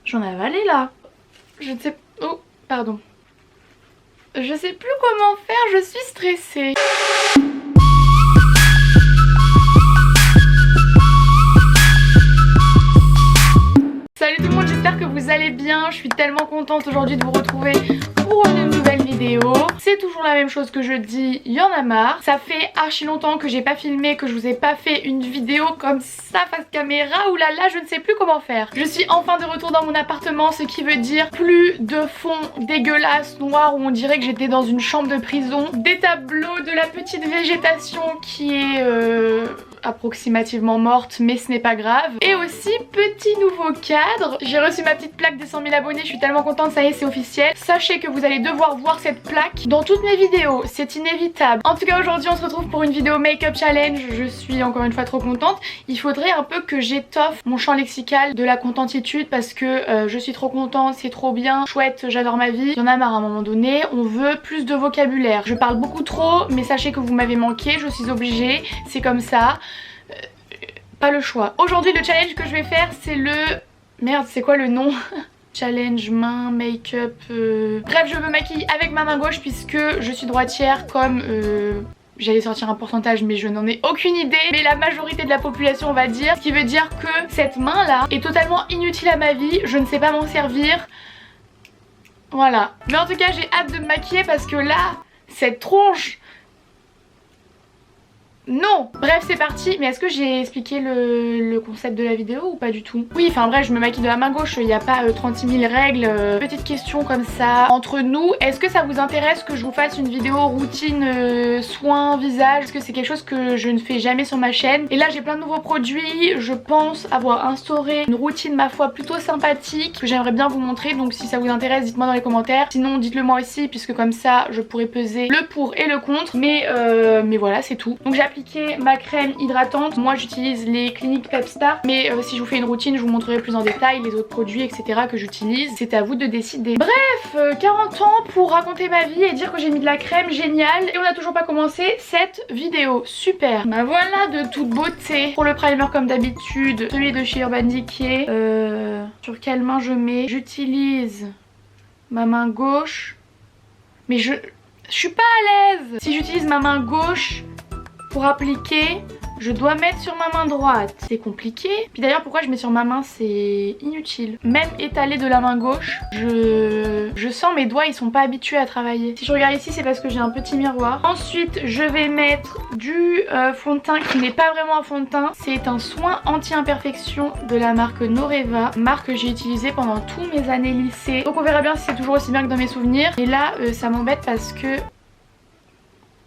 J'en ai avalé là. Je ne sais... Oh, pardon. Je sais plus comment faire, je suis stressée. Salut tout le monde, j'espère que vous allez bien. Je suis tellement contente aujourd'hui de vous retrouver pour une nouvelle vidéo. C'est toujours la même chose que je dis, il y en a marre. Ça fait archi longtemps que j'ai pas filmé, que je vous ai pas fait une vidéo comme ça face caméra. Ouh là là, je ne sais plus comment faire. Je suis enfin de retour dans mon appartement, ce qui veut dire plus de fond dégueulasse noir où on dirait que j'étais dans une chambre de prison. Des tableaux, de la petite végétation qui est approximativement morte, mais ce n'est pas grave. Et aussi petit nouveau cadre. J'ai reçu ma petite plaque des 100 000 abonnés, je suis tellement contente, ça y est, c'est officiel. Sachez que vous allez devoir voir cette plaque dans toutes mes vidéos, c'est inévitable. En tout cas aujourd'hui on se retrouve pour une vidéo make-up challenge. Je suis encore une fois trop contente. Il faudrait un peu que j'étoffe mon champ lexical de la contentitude parce que je suis trop contente, c'est trop bien, chouette, j'adore ma vie. Il y en a marre à un moment donné, on veut plus de vocabulaire. Je parle beaucoup trop, mais sachez que vous m'avez manqué, je suis obligée, c'est comme ça. Pas le choix. Aujourd'hui le challenge que je vais faire c'est le... Merde, c'est quoi le nom? Challenge main, make-up... Bref, je me maquille avec ma main gauche puisque je suis droitière comme... J'allais sortir un pourcentage mais je n'en ai aucune idée. Mais la majorité de la population on va dire. Ce qui veut dire que cette main là est totalement inutile à ma vie. Je ne sais pas m'en servir. Voilà. Mais en tout cas j'ai hâte de me maquiller parce que là, cette tronche... Non! Bref, c'est parti. Mais est-ce que j'ai expliqué le concept de la vidéo ou pas du tout? Oui, enfin bref, je me maquille de la main gauche, il n'y a pas 36 000 règles. Petite question comme ça, entre nous, est-ce que ça vous intéresse que je vous fasse une vidéo routine soin, visage? Est-ce que c'est quelque chose que je ne fais jamais sur ma chaîne? Et là, j'ai plein de nouveaux produits, je pense avoir instauré une routine, ma foi, plutôt sympathique, que j'aimerais bien vous montrer. Donc si ça vous intéresse, dites-moi dans les commentaires. Sinon, dites-le moi aussi, puisque comme ça, je pourrais peser le pour et le contre. Mais voilà, c'est tout. Donc j'ai appliqué ma crème hydratante. Moi j'utilise les Clinique Pepstar, mais si je vous fais une routine je vous montrerai plus en détail les autres produits etc que j'utilise. C'est à vous de décider. Bref, 40 ans pour raconter ma vie et dire que j'ai mis de la crème, génial. Et on n'a toujours pas commencé cette vidéo. Super. Bah voilà, de toute beauté. Pour le primer comme d'habitude, celui de chez Urban Decay. Sur quelle main je mets? J'utilise ma main gauche. Mais je suis pas à l'aise. Si j'utilise ma main gauche pour appliquer, je dois mettre sur ma main droite. C'est compliqué. Puis d'ailleurs pourquoi je mets sur ma main, c'est inutile. Même étalé de la main gauche, je sens mes doigts ils sont pas habitués à travailler. Si je regarde ici c'est parce que j'ai un petit miroir. Ensuite je vais mettre du fond de teint qui n'est pas vraiment un fond de teint. C'est un soin anti-imperfection de la marque Noreva. Marque que j'ai utilisée pendant tous mes années lycée. Donc on verra bien si c'est toujours aussi bien que dans mes souvenirs. Et là ça m'embête parce que...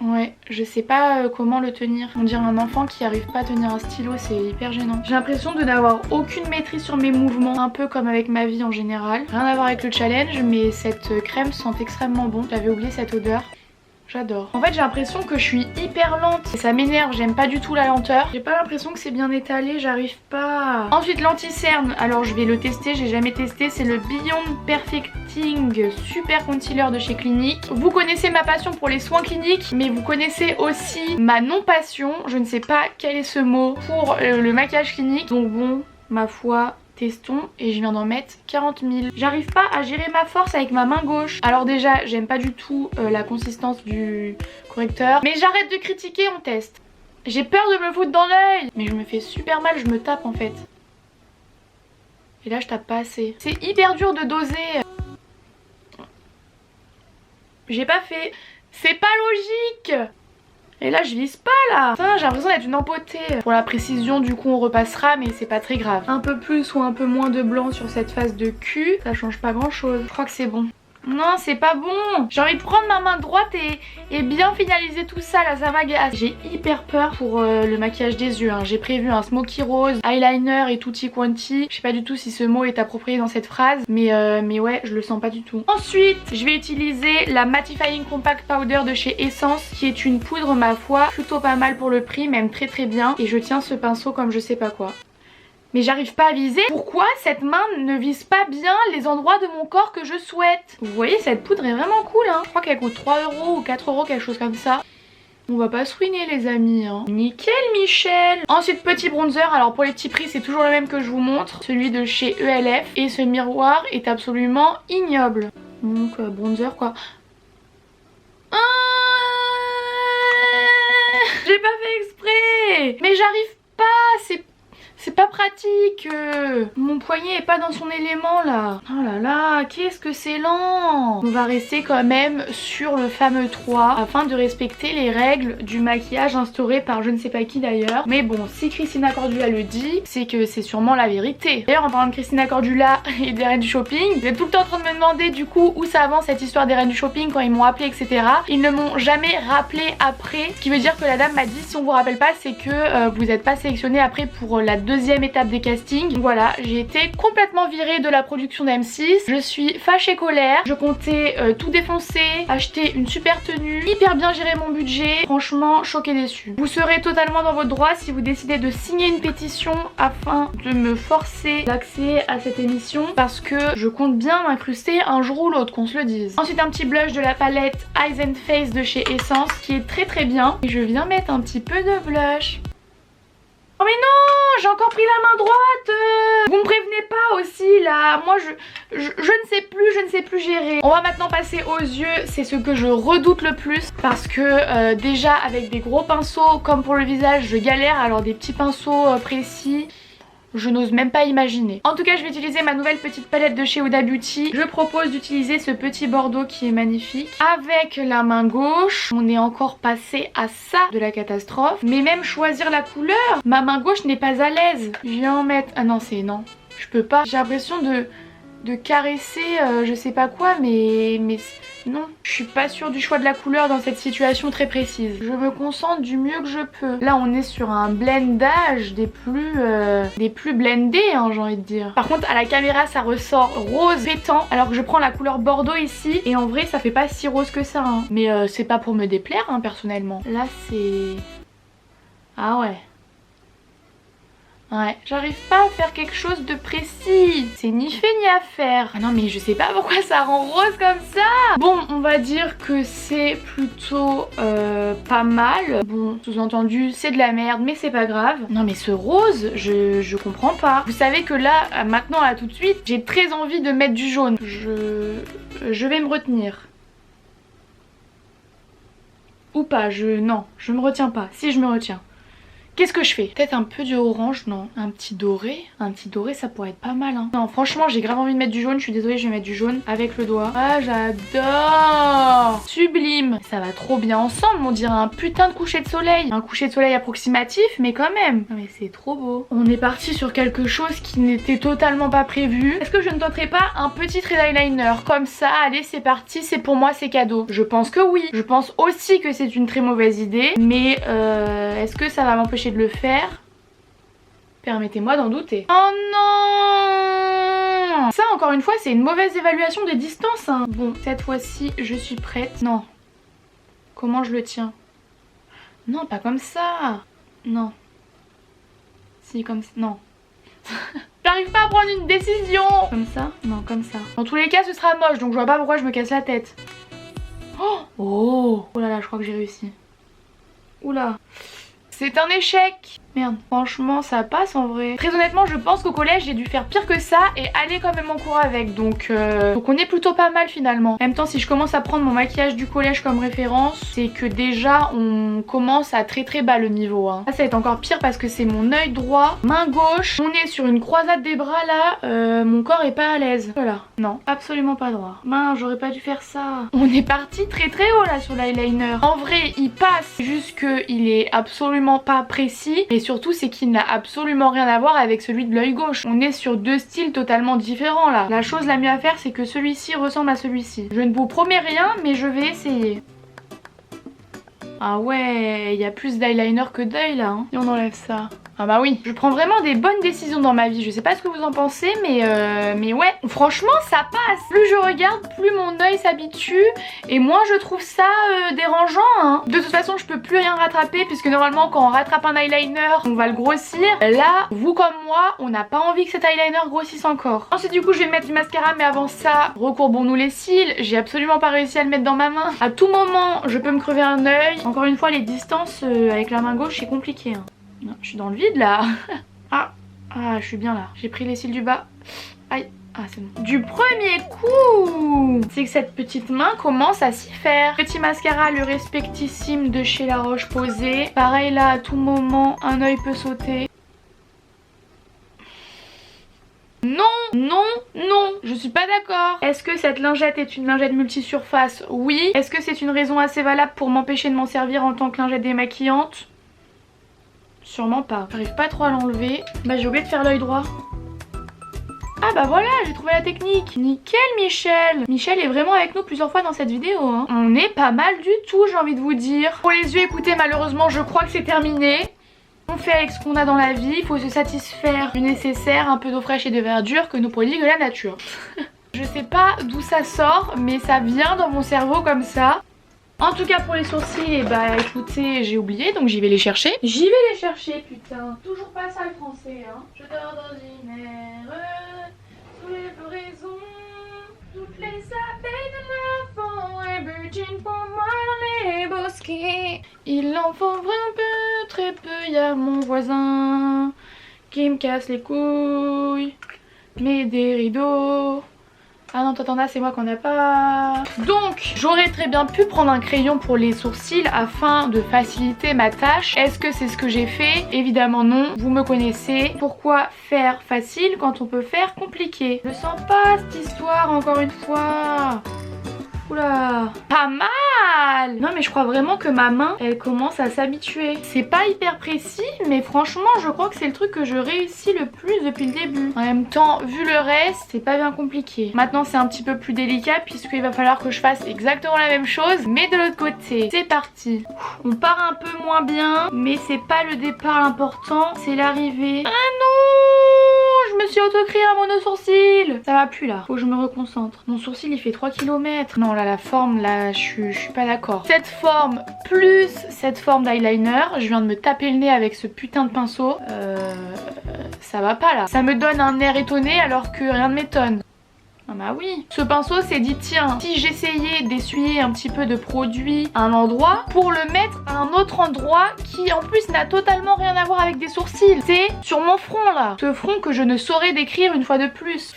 Ouais, je sais pas comment le tenir. On dirait un enfant qui arrive pas à tenir un stylo, c'est hyper gênant. J'ai l'impression de n'avoir aucune maîtrise sur mes mouvements, un peu comme avec ma vie en général. Rien à voir avec le challenge, mais cette crème sent extrêmement bon. J'avais oublié cette odeur. J'adore. En fait j'ai l'impression que je suis hyper lente et ça m'énerve, j'aime pas du tout la lenteur. J'ai pas l'impression que c'est bien étalé, j'arrive pas. Ensuite l'anti-cerne, alors je vais le tester, j'ai jamais testé, c'est le Beyond Perfecting Super Concealer de chez Clinique. Vous connaissez ma passion pour les soins cliniques, mais vous connaissez aussi ma non-passion, je ne sais pas quel est ce mot, pour le maquillage clinique. Donc bon, ma foi... Testons et je viens d'en mettre 40 000. J'arrive pas à gérer ma force avec ma main gauche. Alors déjà j'aime pas du tout la consistance du correcteur. Mais j'arrête de critiquer, on teste. J'ai peur de me foutre dans l'œil. Mais je me fais super mal, je me tape en fait. Et là je tape pas assez. C'est hyper dur de doser. J'ai pas fait. C'est pas logique. Et là je vise pas là. J'ai l'impression d'être une empotée. Pour la précision du coup on repassera mais c'est pas très grave. Un peu plus ou un peu moins de blanc sur cette face de cul, ça change pas grand chose. Je crois que c'est bon. Non c'est pas bon. J'ai envie de prendre ma main droite et bien finaliser tout ça là, ça m'agace. J'ai hyper peur pour le maquillage des yeux hein. J'ai prévu un smoky rose, eyeliner et tutti quanti. Je sais pas du tout si ce mot est approprié dans cette phrase, mais ouais je le sens pas du tout. Ensuite je vais utiliser la Mattifying Compact Powder de chez Essence, qui est une poudre ma foi plutôt pas mal pour le prix, même très très bien. Et je tiens ce pinceau comme je sais pas quoi. Mais j'arrive pas à viser. Pourquoi cette main ne vise pas bien les endroits de mon corps que je souhaite? Vous voyez cette poudre est vraiment cool hein. Je crois qu'elle coûte 3 € ou 4 €, quelque chose comme ça. On va pas se ruiner les amis hein. Nickel Michel. Ensuite petit bronzer, alors pour les petits prix c'est toujours le même que je vous montre, celui de chez ELF. Et ce miroir est absolument ignoble. Donc bronzer quoi. J'ai pas fait exprès. Mais j'arrive pas, c'est pas pratique. Mon poignet est pas dans son élément là. Oh là là, qu'est-ce que c'est lent. On va rester quand même sur le fameux 3 afin de respecter les règles du maquillage instaurées par je ne sais pas qui d'ailleurs. Mais bon, si Christina Cordula le dit, c'est que c'est sûrement la vérité. D'ailleurs en parlant de Christina Cordula et des reines du shopping, vous êtes tout le temps en train de me demander du coup où ça avance cette histoire des reines du shopping quand ils m'ont appelé etc. Ils ne m'ont jamais rappelé après. Ce qui veut dire que la dame m'a dit si on vous rappelle pas c'est que vous n'êtes pas sélectionné après pour la deuxième étape des castings. Donc voilà, j'ai été complètement virée de la production d'M6. Je suis fâchée colère. Je comptais tout défoncer, acheter une super tenue, hyper bien gérer mon budget. Franchement, choquée déçue. Vous serez totalement dans votre droit si vous décidez de signer une pétition afin de me forcer l'accès à cette émission parce que je compte bien m'incruster un jour ou l'autre, qu'on se le dise. Ensuite un petit blush de la palette Eyes and Face de chez Essence qui est très bien. Et je viens mettre un petit peu de blush. Oh mais non, j'ai encore pris la main droite. Vous me prévenez pas aussi là. Moi je ne sais plus gérer. On va maintenant passer aux yeux. C'est ce que je redoute le plus parce que déjà avec des gros pinceaux comme pour le visage je galère. Alors des petits pinceaux précis, je n'ose même pas imaginer. En tout cas je vais utiliser ma nouvelle petite palette de chez Huda Beauty. Je propose d'utiliser ce petit bordeaux qui est magnifique. Avec la main gauche, on est encore passé à ça de la catastrophe. Mais même choisir la couleur, ma main gauche n'est pas à l'aise. Je vais en mettre... Ah non c'est... Non, je peux pas. J'ai l'impression de caresser je sais pas quoi mais non, je suis pas sûre du choix de la couleur dans cette situation très précise. Je me concentre du mieux que je peux. Là on est sur un blendage des plus blendés hein, j'ai envie de dire. Par contre à la caméra ça ressort rose pétant alors que je prends la couleur bordeaux ici et en vrai ça fait pas si rose que ça hein. Mais c'est pas pour me déplaire hein, personnellement. Là c'est... Ah ouais. Ouais, j'arrive pas à faire quelque chose de précis. C'est ni fait ni à faire. Ah non mais je sais pas pourquoi ça rend rose comme ça. Bon, on va dire que c'est plutôt pas mal. Bon, sous-entendu c'est de la merde mais c'est pas grave. Non mais ce rose, je comprends pas. Vous savez que là, maintenant là tout de suite, j'ai très envie de mettre du jaune. Je vais me retenir. Ou pas, non, je me retiens pas. Si je me retiens. Qu'est-ce que je fais? Peut-être un peu du orange, non? Un petit doré? Un petit doré ça pourrait être pas mal hein. Non franchement j'ai grave envie de mettre du jaune, je suis désolée je vais mettre du jaune avec le doigt. Ah j'adore! Sublime! Ça va trop bien ensemble, on dirait un putain de coucher de soleil. Un coucher de soleil approximatif mais quand même. Mais c'est trop beau. On est parti sur quelque chose qui n'était totalement pas prévu. Est-ce que je ne tenterai pas un petit trait d'eyeliner? Comme ça, allez c'est parti, c'est pour moi, c'est cadeau. Je pense que oui. Je pense aussi que c'est une très mauvaise idée. Mais est-ce que ça va m'empêcher de le faire? Permettez-moi d'en douter. Oh non! Ça encore une fois c'est une mauvaise évaluation des distances hein. Bon cette fois-ci je suis prête. Non. Comment je le tiens? Non pas comme ça. Non. Si comme ça. Non. J'arrive pas à prendre une décision. Comme ça? Non comme ça. Dans tous les cas ce sera moche donc je vois pas pourquoi je me casse la tête. Oh! Oh là là je crois que j'ai réussi. Oula. C'est un échec. Merde, franchement ça passe en vrai. Très honnêtement je pense qu'au collège j'ai dû faire pire que ça et aller quand même en cours avec. Donc on est plutôt pas mal finalement. En même temps si je commence à prendre mon maquillage du collège comme référence, c'est que déjà on commence à très bas le niveau hein. Là ça va être encore pire parce que c'est mon œil droit, main gauche. On est sur une croisade des bras là. Mon corps est pas à l'aise. Voilà. Non, absolument pas droit. Mince, j'aurais pas dû faire ça. On est parti très haut là sur l'eyeliner. En vrai il passe, juste qu'il est absolument pas précis. Et surtout c'est qu'il n'a absolument rien à voir avec celui de l'œil gauche. On est sur deux styles totalement différents là. La chose la mieux à faire c'est que celui-ci ressemble à celui-ci. Je ne vous promets rien mais je vais essayer. Ah ouais, il y a plus d'eyeliner que d'œil là hein. Et on enlève ça. Ah bah oui, je prends vraiment des bonnes décisions dans ma vie. Je sais pas ce que vous en pensez, mais ouais, franchement ça passe. Plus je regarde, plus mon œil s'habitue et moins je trouve ça dérangeant, hein. De toute façon je peux plus rien rattraper puisque normalement quand on rattrape un eyeliner on va le grossir. Là, vous comme moi, on n'a pas envie que cet eyeliner grossisse encore. Ensuite du coup je vais mettre du mascara, mais avant ça, recourbons-nous les cils. J'ai absolument pas réussi à le mettre dans ma main. À tout moment je peux me crever un œil. Encore une fois, les distances avec la main gauche c'est compliqué, hein. Non, je suis dans le vide là. Ah, je suis bien là. J'ai pris les cils du bas. Aïe. Ah, c'est bon. Du premier coup, c'est que cette petite main commence à s'y faire. Petit mascara, le respectissime de chez La Roche-Posay. Pareil là, à tout moment, un œil peut sauter. Non, non, non, je suis pas d'accord. Est-ce que cette lingette est une lingette multisurface? Oui. Est-ce que c'est une raison assez valable pour m'empêcher de m'en servir en tant que lingette démaquillante? Sûrement pas. J'arrive pas trop à l'enlever. Bah j'ai oublié de faire l'œil droit. Ah bah voilà, j'ai trouvé la technique. Nickel Michel. Michel est vraiment avec nous plusieurs fois dans cette vidéo, hein. On est pas mal du tout, j'ai envie de vous dire. Pour les yeux, écoutez, malheureusement je crois que c'est terminé. On fait avec ce qu'on a dans la vie. Il faut se satisfaire du nécessaire, un peu d'eau fraîche et de verdure que nous prodigue la nature. Je sais pas d'où ça sort, mais ça vient dans mon cerveau comme ça. En tout cas pour les sourcils, bah écoutez, j'ai oublié donc j'y vais les chercher. J'y vais les chercher, putain. Toujours pas ça le français, hein. Je dors d'ordinaire, sous les floraisons, toutes les abeilles de la forêt virgin pour moi dans les bosquets. Il en faut un peu, très peu, y a mon voisin qui me casse les couilles, met des rideaux. Ah non, Totanda, c'est moi qu'on n'a pas. Donc, j'aurais très bien pu prendre un crayon pour les sourcils afin de faciliter ma tâche. Est-ce que c'est ce que j'ai fait? Évidemment non, vous me connaissez. Pourquoi faire facile quand on peut faire compliqué? Je sens pas cette histoire encore une fois. Oula, pas mal. Non mais je crois vraiment que ma main, elle commence à s'habituer. C'est pas hyper précis, mais franchement je crois que c'est le truc que je réussis le plus depuis le début. En même temps, vu le reste, c'est pas bien compliqué. Maintenant c'est un petit peu plus délicat puisqu'il va falloir que je fasse exactement la même chose, mais de l'autre côté. C'est parti. On part un peu moins bien, mais c'est pas le départ l'important, c'est l'arrivée. Ah non, je me suis auto-crié un mono-sourcil. Ça va plus là, faut que je me reconcentre. Mon sourcil il fait 3 km. Non là, la forme là, je suis pas d'accord. Cette forme plus cette forme d'eyeliner, je viens de me taper le nez avec ce putain de pinceau. Ça va pas là. Ça me donne un air étonné alors que rien ne m'étonne. Ah bah oui. Ce pinceau s'est dit tiens, si j'essayais d'essuyer un petit peu de produit à un endroit pour le mettre à un autre endroit qui en plus n'a totalement rien à voir avec des sourcils. C'est sur mon front là. Ce front que je ne saurais décrire une fois de plus.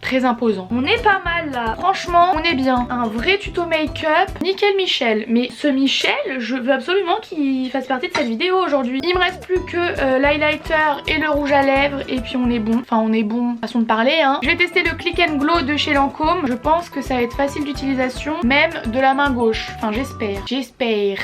Très imposant. On est pas mal là. Franchement, on est bien. Un vrai tuto make-up. Nickel Michel. Mais ce Michel, je veux absolument qu'il fasse partie de cette vidéo aujourd'hui. Il me reste plus que l'highlighter et le rouge à lèvres. Et puis on est bon. Enfin, on est bon. Façon de parler, hein. Je vais tester le Click and Glow de chez Lancôme. Je pense que ça va être facile d'utilisation. Même de la main gauche. Enfin, j'espère. J'espère.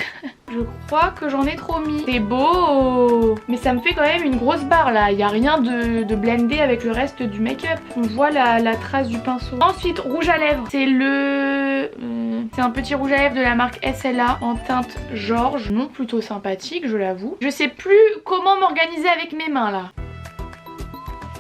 Je crois que j'en ai trop mis. C'est beau. Mais ça me fait quand même une grosse barre là. Il n'y a rien de blendé avec le reste du make-up. On voit la trace du pinceau. Ensuite, rouge à lèvres. C'est c'est un petit rouge à lèvres de la marque SLA en teinte Georges. Non, plutôt sympathique, je l'avoue. Je sais plus comment m'organiser avec mes mains là.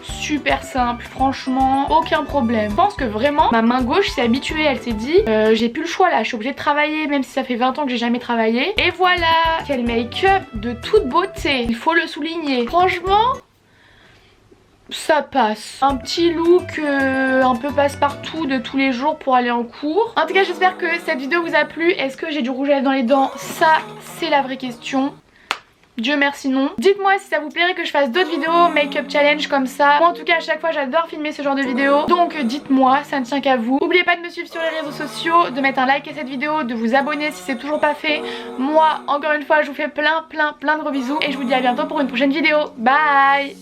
Super simple, franchement, aucun problème. Je pense que vraiment, ma main gauche s'est habituée, elle s'est dit, j'ai plus le choix là, je suis obligée de travailler, même si ça fait 20 ans que j'ai jamais travaillé. Et voilà, quel make-up de toute beauté, il faut le souligner. Franchement, ça passe. Un petit look un peu passe-partout de tous les jours pour aller en cours. En tout cas, j'espère que cette vidéo vous a plu. Est-ce que j'ai du rouge à lèvres dans les dents? Ça, c'est la vraie question. Dieu merci non. Dites-moi si ça vous plairait que je fasse d'autres vidéos make-up challenge comme ça. Moi en tout cas à chaque fois j'adore filmer ce genre de vidéos. Donc dites-moi, ça ne tient qu'à vous. N'oubliez pas de me suivre sur les réseaux sociaux, de mettre un like à cette vidéo, de vous abonner si c'est toujours pas fait. Moi encore une fois je vous fais plein de gros bisous et je vous dis à bientôt pour une prochaine vidéo. Bye.